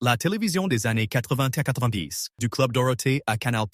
La télévision des années 80-90, du Club Dorothée à Canal+,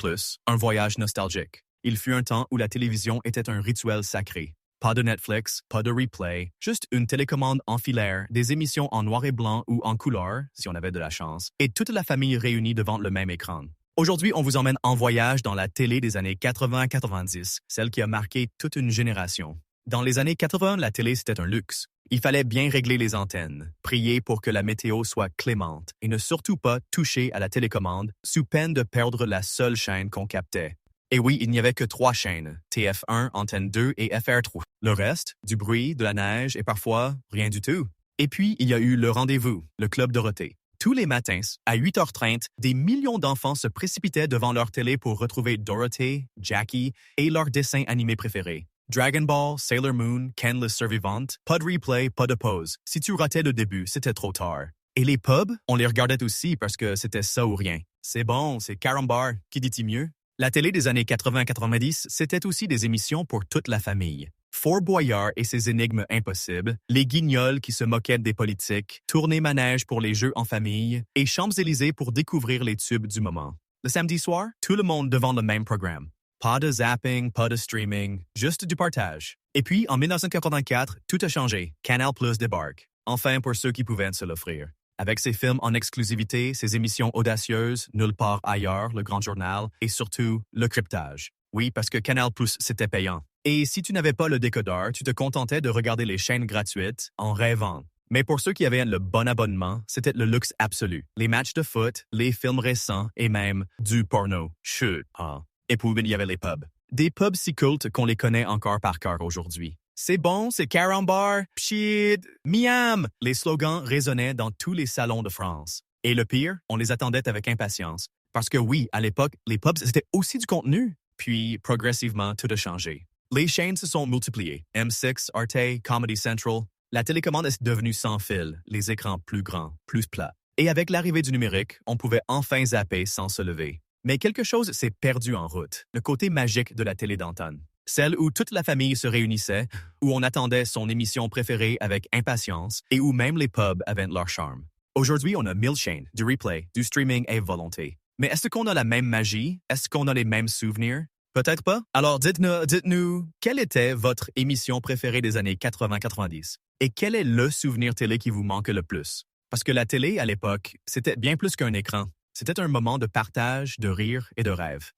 un voyage nostalgique. Il fut un temps où la télévision était un rituel sacré. Pas de Netflix, pas de replay, juste une télécommande en filaire, des émissions en noir et blanc ou en couleur, si on avait de la chance, et toute la famille réunie devant le même écran. Aujourd'hui, on vous emmène en voyage dans la télé des années 80-90, celle qui a marqué toute une génération. Dans les années 80, la télé, c'était un luxe. Il fallait bien régler les antennes, prier pour que la météo soit clémente et ne surtout pas toucher à la télécommande sous peine de perdre la seule chaîne qu'on captait. Et oui, il n'y avait que 3 chaînes, TF1, Antenne 2 et FR3. Le reste, du bruit, de la neige et parfois rien du tout. Et puis, il y a eu le rendez-vous, le Club Dorothée. Tous les matins, à 8h30, des millions d'enfants se précipitaient devant leur télé pour retrouver Dorothée, Jackie et leurs dessins animés préférés. Dragon Ball, Sailor Moon, Ken le Survivant, pas de replay, pas de pause. Si tu ratais le début, c'était trop tard. Et les pubs, on les regardait aussi parce que c'était ça ou rien. C'est bon, c'est Carambar, qui dit-il mieux? La télé des années 80-90, c'était aussi des émissions pour toute la famille. Fort Boyard et ses énigmes impossibles, les guignols qui se moquaient des politiques, tournées manège pour les jeux en famille et Champs-Élysées pour découvrir les tubes du moment. Le samedi soir, tout le monde devant le même programme. Pas de zapping, pas de streaming, juste du partage. Et puis, en 1984, tout a changé. Canal+ débarque. Enfin pour ceux qui pouvaient se l'offrir. Avec ses films en exclusivité, ses émissions audacieuses, Nulle part ailleurs, Le Grand Journal, et surtout, le cryptage. Oui, parce que Canal+, c'était payant. Et si tu n'avais pas le décodeur, tu te contentais de regarder les chaînes gratuites en rêvant. Mais pour ceux qui avaient le bon abonnement, c'était le luxe absolu. Les matchs de foot, les films récents et même du porno. Chut, ah. Et puis, il y avait les pubs. Des pubs si cultes qu'on les connaît encore par cœur aujourd'hui. C'est bon, c'est Carambar, pchit, miam! Les slogans résonnaient dans tous les salons de France. Et le pire, on les attendait avec impatience. Parce que oui, à l'époque, les pubs, c'était aussi du contenu. Puis, progressivement, tout a changé. Les chaînes se sont multipliées. M6, Arte, Comedy Central. La télécommande est devenue sans fil, les écrans plus grands, plus plats. Et avec l'arrivée du numérique, on pouvait enfin zapper sans se lever. Mais quelque chose s'est perdu en route, le côté magique de la télé d'antan. Celle où toute la famille se réunissait, où on attendait son émission préférée avec impatience et où même les pubs avaient leur charme. Aujourd'hui, on a 1000 chaînes, du replay, du streaming et volonté. Mais est-ce qu'on a la même magie? Est-ce qu'on a les mêmes souvenirs? Peut-être pas. Alors dites-nous, quelle était votre émission préférée des années 80-90? Et quel est le souvenir télé qui vous manque le plus? Parce que la télé, à l'époque, c'était bien plus qu'un écran. C'était un moment de partage, de rire et de rêve.